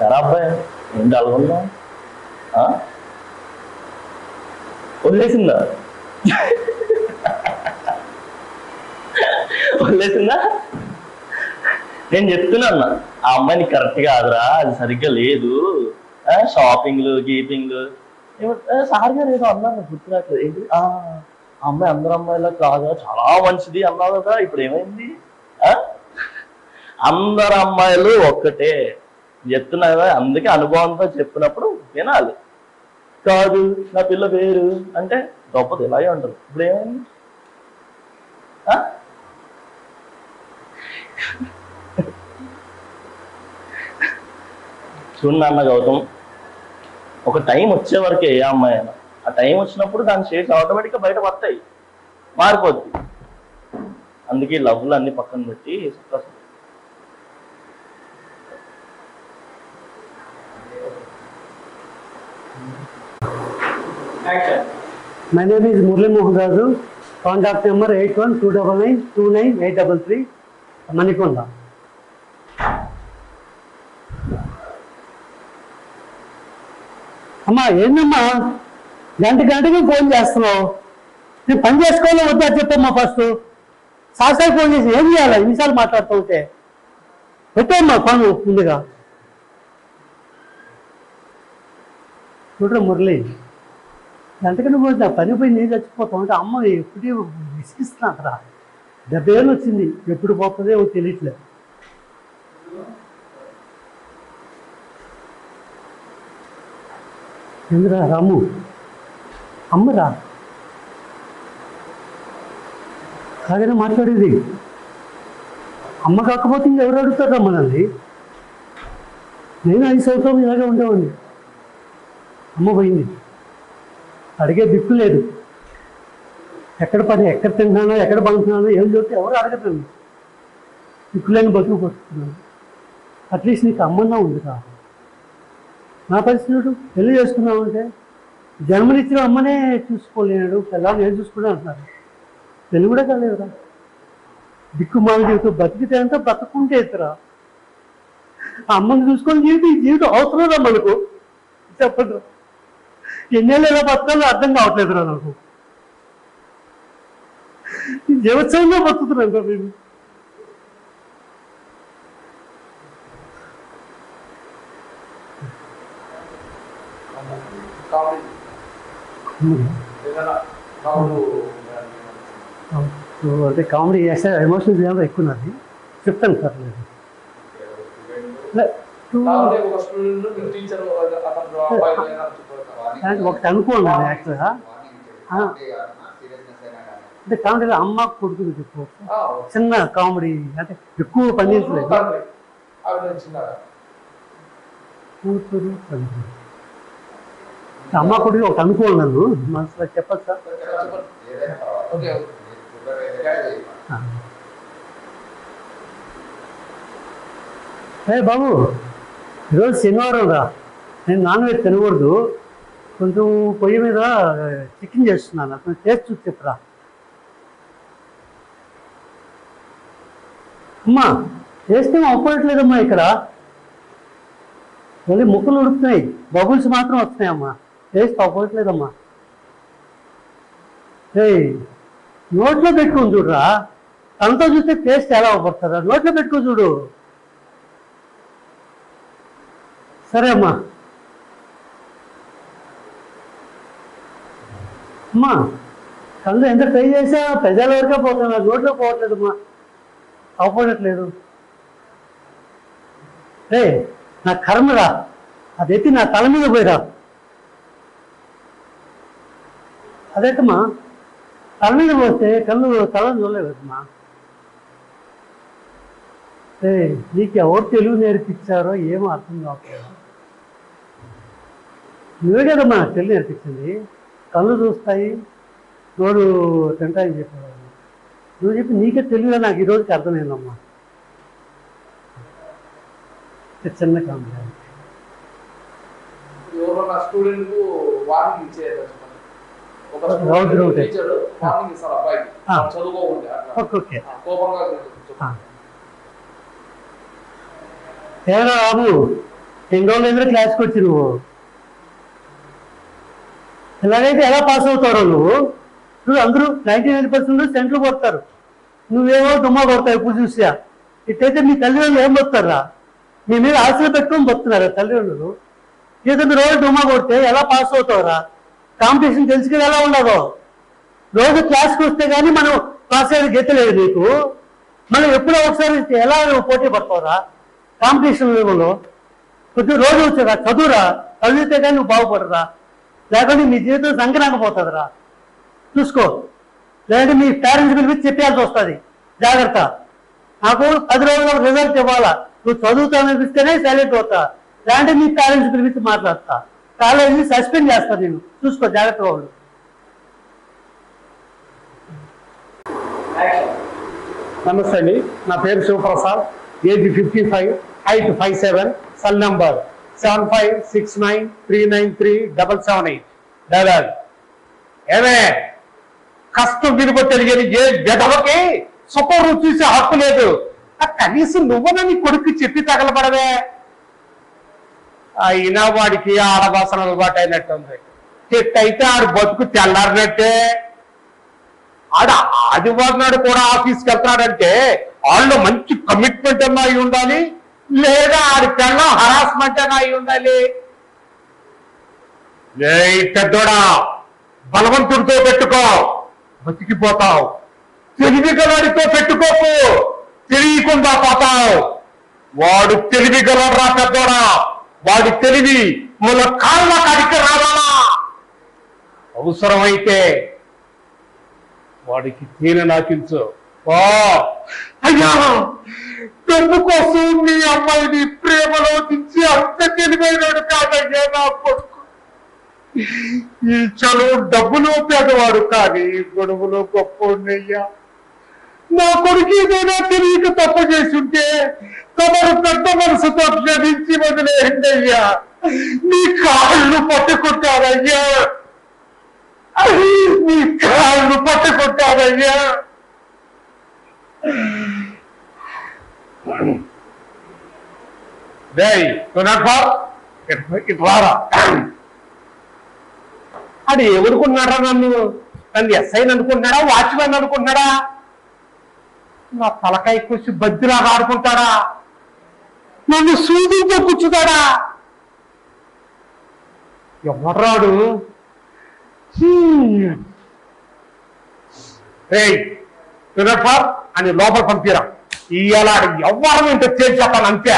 ఎరా అబ్బాయి ఏంటి అలాగున్నావు? వదిలేసిందా? వదిలేసిందా? నేను చెప్తున్నా ఆ అమ్మాయిని కరెక్ట్ కాదురా, అది సరిగ్గా లేదు, షాపింగ్లు గీపింగ్లు సార్ గారు ఏదో అన్నారు గుర్తురాట్లేదు. ఏంటి ఆ అమ్మాయి అందరు అమ్మాయిలా కాదా, చాలా మంచిది అన్నావు కదా, ఇప్పుడు ఏమైంది? అందరు అమ్మాయిలు ఒక్కటే చెప్తున్నా కదా, అందుకే అనుభవంతో చెప్పినప్పుడు వినాలి. కాదు నా పిల్ల పేరు అంటే గొప్పది ఇలాగే ఉంటుంది. ఇప్పుడు ఏమైంది? చూడండి అన్న గౌతమ్, ఒక టైం వచ్చే వరకే ఏ అమ్మాయి అయినా, ఆ టైం వచ్చినప్పుడు దాని షేడ్స్ ఆటోమేటిక్గా బయట పడతాయి, మారిపోద్ది. అందుకే లవ్లు అన్ని పక్కన పెట్టి My name is Murli Mohan Raju. Contact number 8129929833, Manikonda. అమ్మా ఏందమ్మా గంటకి ఫోన్ చేస్తున్నావు? నేను పని చేసుకోవాలో వద్దా చెప్పమ్మా. ఫస్ట్ సాక్షాత్ ఫోన్ చేసి ఏం చేయాలి? ఎన్నిసార్లు మాట్లాడుతూ ఉంటే పెట్టమ్మా ఫోన్ ముందుగా. చూడరా మురళి, గంటకన్నా పోయి నా పని పోయి నేను చచ్చిపోతాం అంటే అమ్మ ఎప్పుడు విసిగిస్తున్నా అక్కడ. 70 ఏళ్ళు వచ్చింది, ఎప్పుడు పోతుందో తెలియట్లేదు. ఎందురా రాము, అమ్మరా అలాగనే మాట్లాడేది. అమ్మ కాకపోతే ఇంకెవరు అడుగుతారా మనల్ని? నేను 5 సంవత్సరాలు ఇలాగే ఉండేవాడిని. అమ్మ పోయింది, అడిగే దిక్కు లేదు. ఎక్కడ పని, ఎక్కడ తింటున్నానో, ఎక్కడ పండుతున్నానో ఏం చెప్తే ఎవరు అడగటండి. దిక్కులేని బతుకు పడుతున్నాను. అట్లీస్ట్ నీకు అమ్మన్నా ఉంది కా. నా పరిస్థితుడు పెళ్లి చేసుకున్నామంటే జన్మనిచ్చిన అమ్మనే చూసుకోలేడు, పిల్లల్ని ఏం చూసుకున్నా అంటున్నారు. పెళ్ళి కూడా కాలేదురా. దిక్కుమాల జీవితం బతికితే అంతా బతుకుంటే ఎత్తురా. అమ్మని చూసుకొని జీవితం అవసరం రా మనకు. చెప్పండి, ఎన్నేళ్ళు ఎలా బతకాలో అర్థం కావట్లేదురా నాకు. జీవోత్సవంగా బతుకుతున్నాను రా నేను. అంటే కామెడీ చేస్తే ఎమోషనల్స్ ఏమో ఎక్కువ నాది. చెప్తాను సార్ లేదు. ఒకటి అనుకోండి యాక్చువల్గా. అంటే కామెడీలో అమ్మ కొడుకుని చెప్పు, చిన్న కామెడీ, అంటే ఎక్కువ పండించలేదు. కూతురు తండ్రి అమ్మ కొడుకు ఒకటి అనుకోండి. నన్ను మనసులో చెప్పచ్చు సార్. బాబు ఈరోజు శనివారం రా, నేను నాన్ వెజ్ తినకూడదు. కొంచెం పొయ్యి మీద చికెన్ చేస్తున్నాను, అతను టేస్ట్ చూసి చెప్పురా. అమ్మా టేస్ట్ ఏమో అవ్వట్లేదమ్మా, ఇక్కడ మళ్ళీ ముక్కలు ఉడుకుతున్నాయి, బబుల్స్ మాత్రం వస్తున్నాయమ్మా, టేస్ట్ అవ్వట్లేదమ్మా. నోట్లో పెట్టుకొని చూడరా, తనతో చూస్తే టేస్ట్ ఎలా అవ్వబడుతుందా? నోట్లో పెట్టుకొని చూడు. సరే అమ్మా. అమ్మా కళ్ళు ఎంత ట్రై చేసా పెదాల వరకే పోతున్నా, నోట్లో పోవట్లేదమ్మా, అవ్వట్లేదు. నా కర్మరా, అదైతే నా తల మీద పోయిరా. అదేంటమ్మా తల మీద పోస్తే కళ్ళు తలని చూడలేదమ్మా. నీకు ఎవరు తెలుగు నేర్పించారో ఏమో అర్థం కావట్లేదు. నువ్వే కదమ్మా నాకు తెలుగు నేర్పించింది. కళ్ళు చూస్తాయి, నోడు తింటాయని చెప్పేవాడు. నువ్వు చెప్పి నీకే తెలుగులో నాకు ఈరోజుకి అర్థమైందమ్మా. చిన్న కామెడీ. ఏరా బాబు, ఎన్ని రోజులు క్లాస్కి వచ్చి నువ్వు ఇలాగైతే ఎలా పాస్ అవుతారో నువ్వు అందరూ 99% సెంట్లు కొడతారు, నువ్వేమో దుమ్మా కొడతావు ఎప్పుడు చూసా. ఇట్టయితే మీ తల్లిదండ్రులు ఏం బతుతారా? మీ మీద ఆశలు పెట్టుకొని బతున్నారా తల్లిదండ్రులు? ఏదైనా రోజు దుమ్మా కొడితే ఎలా పాస్ అవుతావురా? కాంపిటీషన్ తెలుసుకుని ఎలా ఉండదో? రోజు క్లాస్కి వస్తే కానీ మనం పాస్ అయ్యేది గెత్తలేదు నీకు. మనం ఎప్పుడో ఒకసారి ఎలా నువ్వు పోటీ పడతావురా కాంపిటీషన్ లెవెల్లో? కొద్దిగా రోజు వచ్చారా చదువురా, చదివితే కానీ నువ్వు బాగుపడరా, లేకపోతే మీ జీవితం సంక్రాంతిపోతుందిరా. చూసుకో, లేదంటే మీ పేరెంట్స్ పిలిపించి చెప్పాల్సి వస్తుంది. జాగ్రత్త, నాకు 10 రోజుల్లో రిజల్ట్ ఇవ్వాలా, నువ్వు చదువుతానిపిస్తేనే సైలెంట్ అవుతా, లేదంటే మీ పేరెంట్స్ పిలిపించి మాట్లాడతా, కాలేజీని సస్పెండ్ చేస్తా నేను. చూసుకో జాగ్రత్తగా వాళ్ళు. నమస్తే అండి, నా పేరు Shivaprasad, age 55, height 5'7", cell number 7569393778. Dialogue, ఏమే కష్టం విలువ తెలియని ఏ గెదవకి సుఖం రుచి చూసే హక్కు లేదు. కనీసం నువ్వున నీ కొడుకు చెప్పి తగలబడవే. అయినా వాడికి ఆడవాసన అలవాటు అయినట్టుంది. చెట్టయితే ఆడు బతుకు తెల్లారినట్టే. ఆడ ఆదివారం నాడు కూడా ఆఫీస్కి వెళ్తున్నాడంటే వాళ్ళు మంచి కమిట్మెంట్ అన్నా అయి ఉండాలి, లేదా ఆడి పిల్ల హరాస్మెంట్ అన్నా అయి ఉండాలి. పెద్దోడా, బలవంతుడితో పెట్టుకో, బతికిపోతావు. తెలివిగలవాడితో పెట్టుకోకు, తెలియకుండా పోతావు. వాడు తెలివిగలరా పెద్దోడా, వాడి తెలివి మన కాళ్ళ కాడికి రావాలా. అవసరమైతే వాడికి తేనె నాకించు. అయ్యా, డబ్బు కోసం మీ అమ్మాయిని ప్రేమలో దించి అంత తెలివైనడు కాదయ్యా నా కొడుకు. ఈ చదువు డబ్బులో పేదవాడు కానీ గొడవలో గొప్పయ్యా. నా కొడుకు ఏదైనా తెలియక తప్పు చేసి ఉంటే తమరు పెద్ద మనసుతో క్షమించి వదిలేయండి అయ్యా. నీ కాళ్ళు పట్టుకుంటారయ్యా, నీ కాళ్ళు పట్టుకుంటారయ్యా. ఇట్రారా. అది ఎవరుకున్నాడా? నన్ను ఎస్ఐ అనుకుంటున్నాడా, వాచ్మెన్ అనుకుంటున్నాడా? నా తలకాయ కూర్చి బద్దిలాగా ఆడుకుంటాడా? నన్ను సూదితో కూర్చుతాడా? ఎవరాడు? అని లోపల పంపిరా. ఇవాళ ఎవరు ఏంటో తేల్చేస్తాను అంతే.